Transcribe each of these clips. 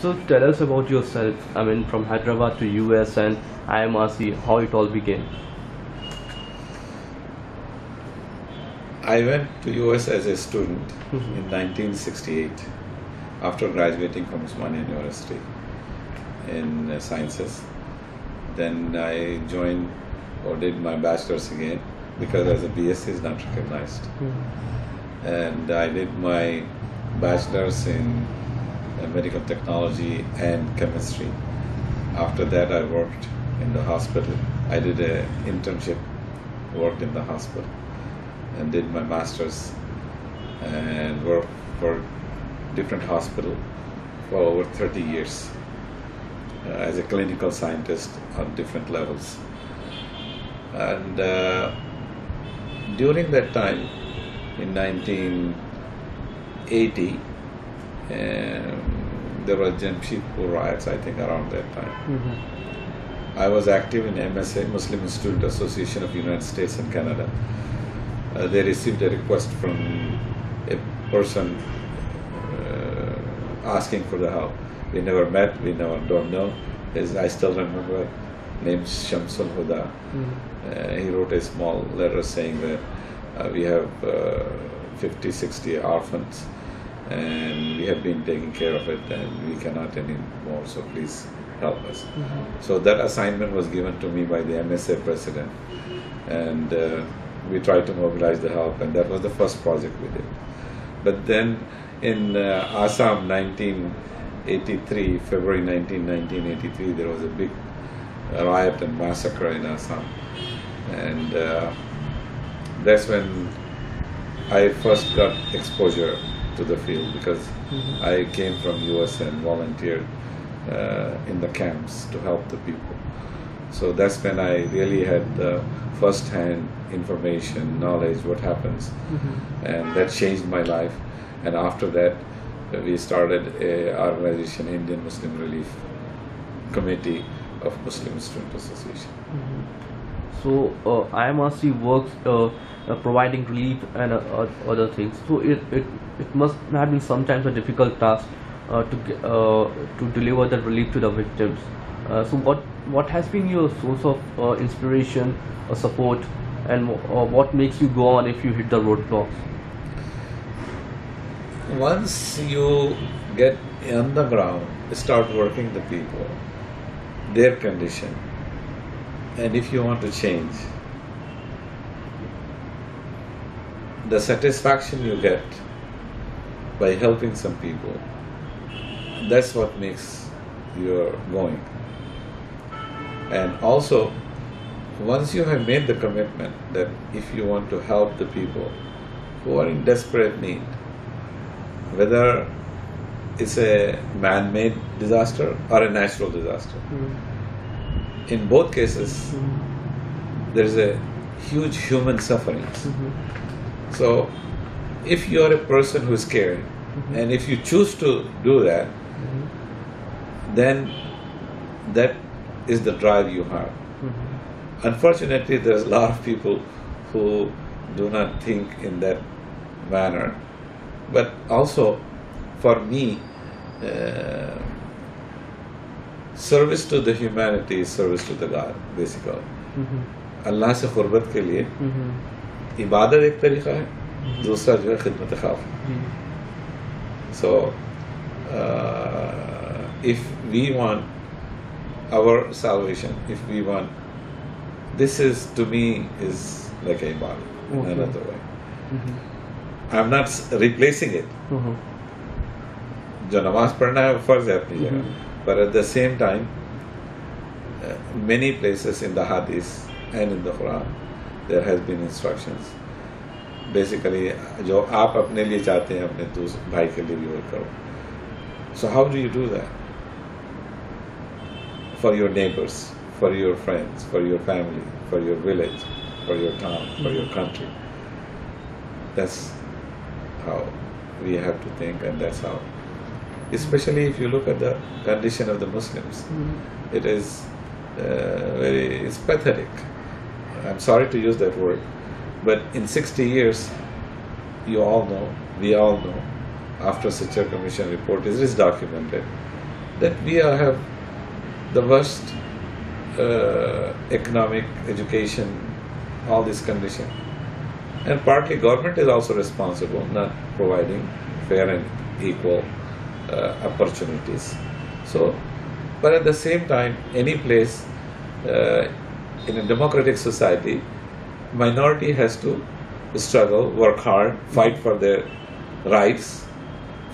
So tell us about yourself. I mean, from Hyderabad to US and IMRC, how it all began. I went to US as a student Mhm. in 1968 after graduating from Osmania University in sciences. Then I joined or did my bachelor's again because as a BSc is not recognized. And I did my bachelor's in medical technology and chemistry. After that I worked in the hospital. I did an internship, worked in the hospital and did my master's and worked for different hospital for over 30 years as a clinical scientist on different levels. And during that time, in 1980, there were Jamshedpur riots, I think, around that time. I was active in MSA, Muslim Student Association of United States and Canada. They received a request from a person asking for the help. We never met, we never don't know. I still remember, named Shamsul Huda. He wrote a small letter saying that we have 50, 60 orphans and we have been taking care of it and we cannot anymore, so please help us. So that assignment was given to me by the MSA president, and we tried to mobilize the help, and that was the first project we did. But then in Assam, 1983, February 1983, there was a big riot and massacre in Assam, and that's when I first got exposure to the field, because I came from US and volunteered in the camps to help the people. So that's when I really had first-hand information, knowledge, what happens, and that changed my life. And after that, we started an organization, Indian Muslim Relief Committee of Muslim Student Association. So IMRC works providing relief and other things. So it must have been sometimes a difficult task to deliver that relief to the victims. So what has been your source of inspiration or support, and what makes you go on if you hit the roadblocks? Once you get on the ground, start working the people, their condition, and if you want to change, the satisfaction you get by helping some people, that's what makes you going. And also, once you have made the commitment that if you want to help the people who are in desperate need, whether it's a man-made disaster or a natural disaster, in both cases, there's a huge human suffering. So, if you are a person who is caring, and if you choose to do that, then that is the drive you have. Unfortunately, there's a lot of people who do not think in that manner. But also, for me, service to the humanity is service to the God, basically. Allah से क़ुर्बत के लिए इबादत एक तरीका है, दूसरा जो है खिदमत ख़ाफ़. So, if we want our salvation, if we want, this is, to me, is like a ibadah in another way. I'm not replacing it. जो नमाज पढ़ना है वो फर्ज है अपनी जगह, but at the same time, many places in the hadith and in the Quran, there has been instructions. Basically, जो आप अपने लिए चाहते हैं अपने दूसरे भाई के लिए भी वो करो. So how do you do that? For your neighbors, for your friends, for your family, for your village, for your town, for your country. That's how we have to think, and that's how. Especially if you look at the condition of the Muslims, it is it's pathetic. I'm sorry to use that word, but in 60 years, you all know, we all know, after such a commission report is documented, that we have the worst economic, education, all this condition. And partly government is also responsible, not providing fair and equal opportunities. So, but at the same time, any place in a democratic society, minority has to struggle, work hard, fight for their rights,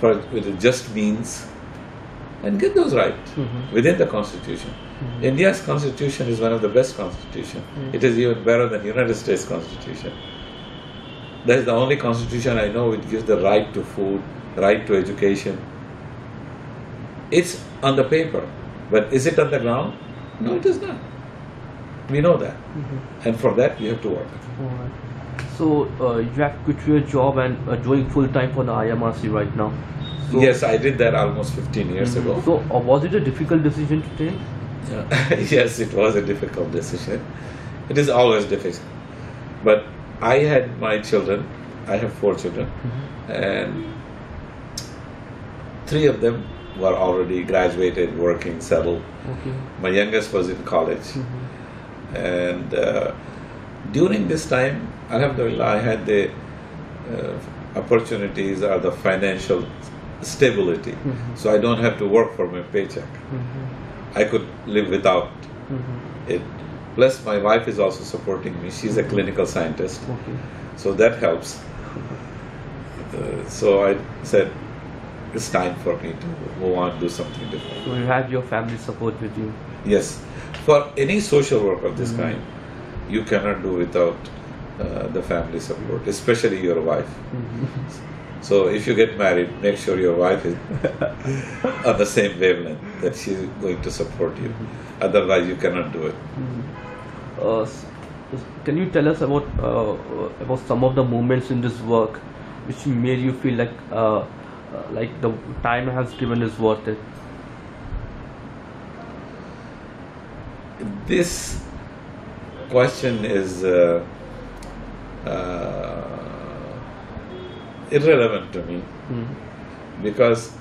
with a just means, and get those rights within the constitution. India's constitution is one of the best constitutions. It is even better than United States constitution. That is the only constitution I know which gives the right to food, right to education. It's on the paper, but is it on the ground? No, it is not. We know that, and for that you have to work. Alright. So you have quit your job and doing full time for the IMRC right now. So, Yes, I did that almost 15 years ago. So was it a difficult decision to take? Yes, it was a difficult decision. It is always difficult. But I had my children. I have 4 children, and 3 of them were already graduated, working, settled. Okay. My youngest was in college, and during this time, alhamdulillah, I had the opportunities or the financial stability, so I don't have to work for my paycheck. I could live without it. Plus, my wife is also supporting me. She's a clinical scientist, so that helps. So I said, it's time for me to move on, do something different. So you have your family support with you. Yes, for any social work of this kind, you cannot do without the family support, especially your wife. So if you get married, make sure your wife is on the same wavelength, that she's going to support you. Otherwise, you cannot do it. Can you tell us about some of the moments in this work which made you feel like the time has given is worth it? This question is irrelevant to me, because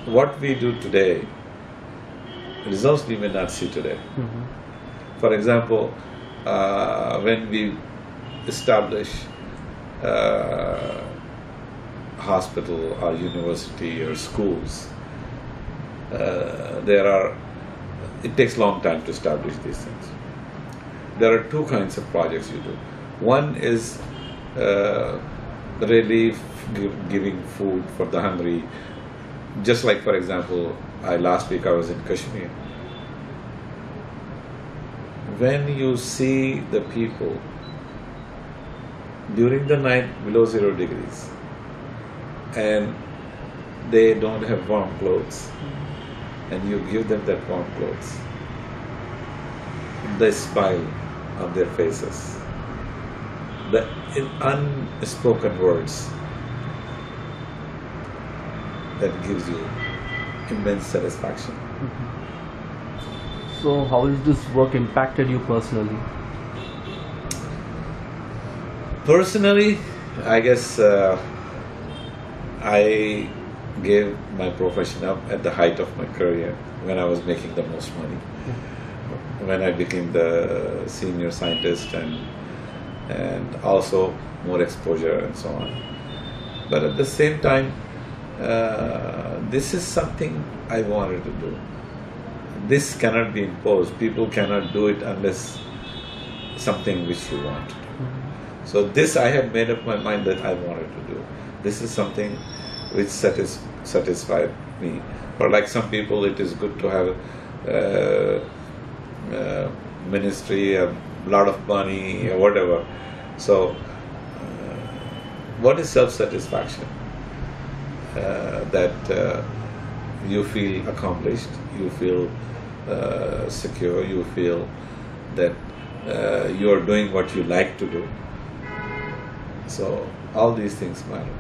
what we do today, results we may not see today. For example, when we establish hospital or university or schools, it takes a long time to establish these things. There are 2 kinds of projects you do. One is relief, giving food for the hungry. Just like, for example, last week I was in Kashmir. When you see the people during the night below 0 degrees and they don't have warm clothes, and you give them that warm clothes, the smile on their faces, the unspoken words, that gives you immense satisfaction. So how has this work impacted you personally? Personally, I guess I gave my profession up at the height of my career, when I was making the most money. When I became the senior scientist, and also more exposure and so on. But at the same time, this is something I wanted to do. This cannot be imposed. People cannot do it unless something which you want to do. So this I had made up my mind that I wanted to do. This is something which satisfied me. Or like some people, it is good to have ministry, a lot of money, or whatever. So what is self-satisfaction? That you feel accomplished, you feel secure, you feel that you are doing what you like to do. So all these things matter.